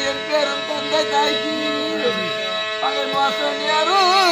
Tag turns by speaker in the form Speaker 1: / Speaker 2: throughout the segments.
Speaker 1: என் பேரும் தந்தை தாய்க்கு பகல் மாசம் யாரும்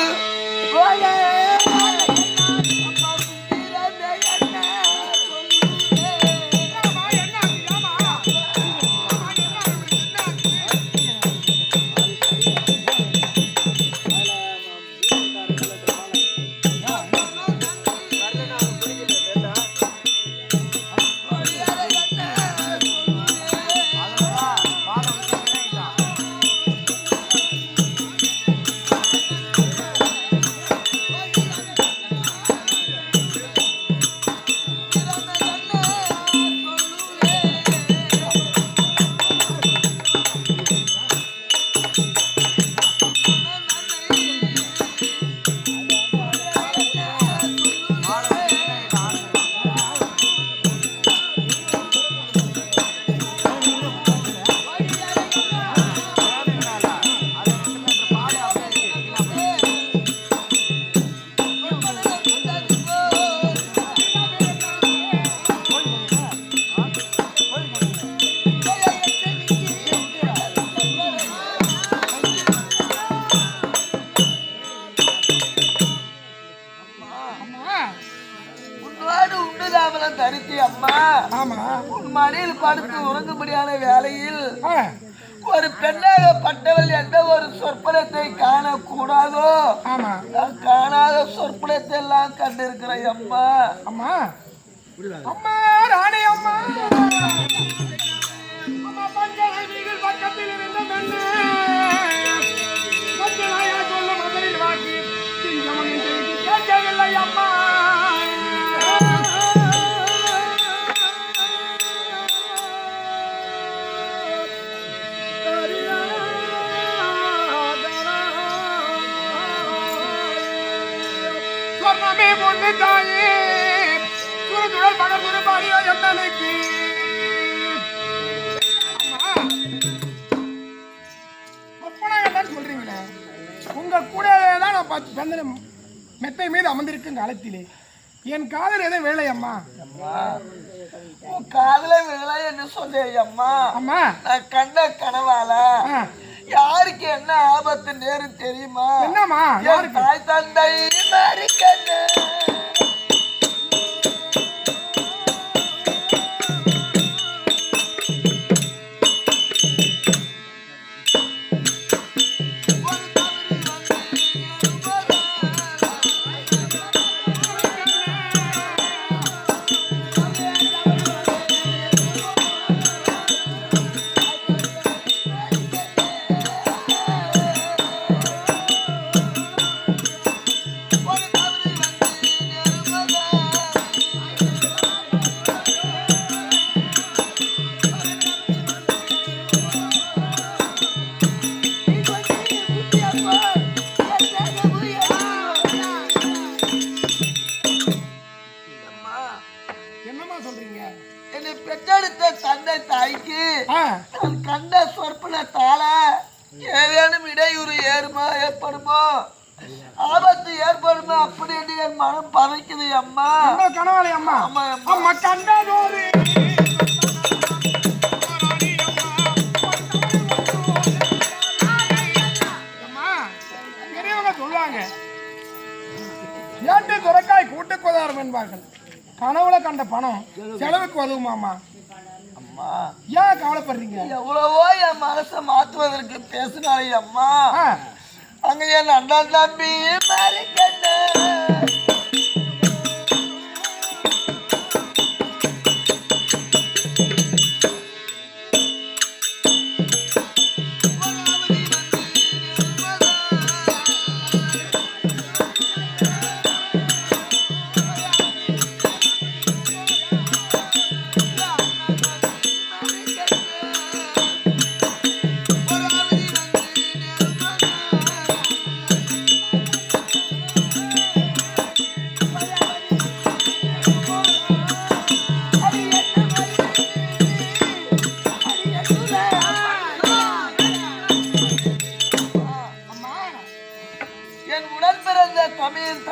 Speaker 1: தரித்தி அம்மா மடியில் படுத்து உறங்கும்படியான வேளையில் ஒரு பெண்ணாகப்பட்டவள் எந்த ஒரு சொற்பனத்தை காணக்கூடாதோ காணாத சொற்பனத்தை எல்லாம் கண்டிருக்கிற அம்மா அம்மா அம்மா ராணி அம்மா பக்கத்தில் இருந்த பெண்ணு சொல்ல முதலில் வாக்கி கேட்கவில்லை அம்மா பொண்ணு தாயே சுரதுழல் பகர்ந்து பாடியோ எத்தனைக்கு அப்பனா என்னன்னு சொல்றீங்களே உங்க கூடவே தான் நான் பார்த்து மெத்தை மீது அமர்ந்திருக்கும் காலத்திலே என் காதல் எதுவும் வேலை அம்மா உன் காதல வேலை என்று சொன்னேன் அம்மா அம்மா நான் கண்ட கனவால யாருக்கு என்ன ஆபத்து நேரம் தெரியுமா என்னம்மா தாய் தந்தை என்னை பெற்றெடுத்த தந்தை தாய்க்கு நான் கண்ட சொற்பனத்தால ஏதேனும் இடையூறு ஏற்படுமோ ஆபத்து ஏற்படுமோ அப்படி என்று என் மனம் பதைக்குது அம்மா கனவாளி அம்மா அம்மா கண்டதோரு பெரியவங்க சொல்லுவாங்க ஏட்டு துறக்காய் கூட்டு கோதாரம் என்பார்கள் கனவுல கண்ட பணம் செலவுக்கு உதவுமாமா அம்மா ஏன் கவலைப்படுறீங்க எவ்வளவோ என் மனசை மாத்துவதற்கு பேசினாலே அம்மா அங்க என் அண்ணன் தம்பி மாறி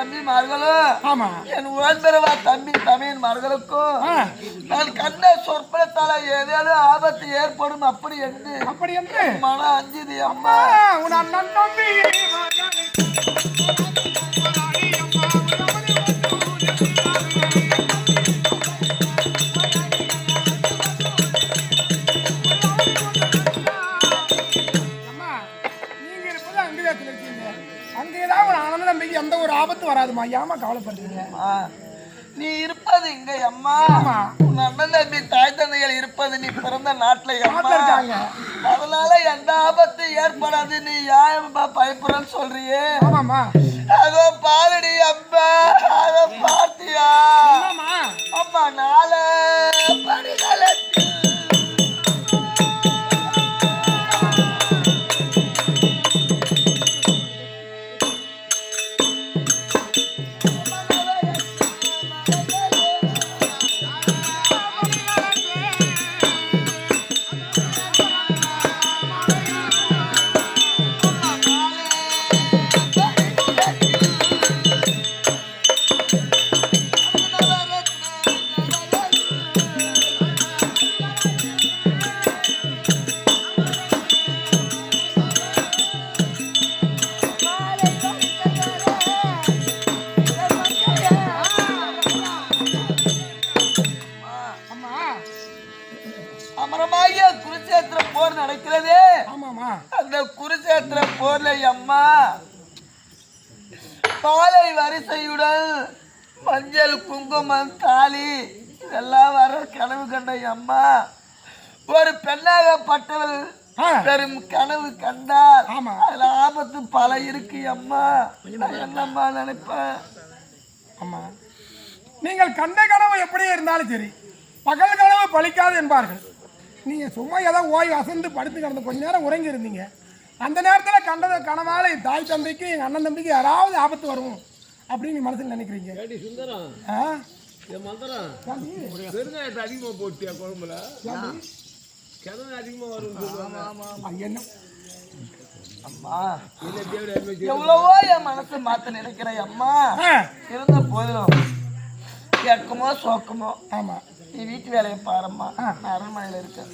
Speaker 2: தம்பிமார்களும்
Speaker 1: ஆமா
Speaker 2: என் உடன்பிறவா தம்பி தமையன்மார்களுக்கும் நான் கண்ட சொற்பனத்தால ஏதேனும் ஆபத்து ஏற்படும் அப்படி என்று மனம் அஞ்சுது அம்மா.
Speaker 1: உன் அண்ணன் தம்பி அங்கேதான் ஒரு ஆனந்த நம்பிக்கை எந்த ஒரு ஆபத்து வராதுமா. ஏமா கவலைப்படுறீங்க?
Speaker 2: நீ இருப்பது இங்க அம்மா. உன் அண்ணன் தம்பி தாய் தந்தைகள் இருப்பது நீ பிறந்த நாட்டுல அம்மா. அதனால எந்த ஆபத்து ஏற்படாது. நீ யாருமா பயப்படுறன்னு சொல்றியே?
Speaker 1: ஆமாமா.
Speaker 2: அதோ பாருடி அம்மா, அதோ பாத்தியா அம்மா நாள படிகள அமரமாகிய குருச்சேத்திர போர் நடக்கிறதே. அந்த குருச்சேத்திர போர்ல அம்மா பாலை வரிசையுடன் மஞ்சள் குங்குமம் தாலி இதெல்லாம் வர கனவு கண்ட அம்மா. ஒரு பெண்ணாகப்பட்டவள் பெரும் கனவு கண்டார். அதுல ஆபத்து பல இருக்கு அம்மா. என்னம்மா நினைப்பேன்
Speaker 1: அம்மா, நீங்கள் கண்ட கனவு எப்படியே இருந்தாலும் சரி, பகல் கனவு பலிக்காது என்பார்கள். நீங்கள் சும்மா ஏதாவது ஓய்வு அசந்து படுத்து கிடந்து கொஞ்ச நேரம் உறங்கி இருந்தீங்க. அந்த நேரத்தில் கண்டத கனவால் என் தாய் தந்தைக்கு எங்கள் அண்ணன் தம்பிக்கு யாராவது ஆபத்து வரும் அப்படின்னு மனசில் நினைக்கிறீங்க.
Speaker 3: அதிகமாக போட்டியா குழம்புல அதிகமாக வரும்
Speaker 1: என்ன
Speaker 2: அம்மா. எவ்வளவோ என் மனசு மாத்த நினைக்கிறேன் அம்மா. இருந்த போதிலும் கேட்குமோ சோக்குமோ.
Speaker 1: ஆமா,
Speaker 2: நீ வீட்டு வேலையை பாரும்மா. நான் அரண்மனையில் இருக்கேன்.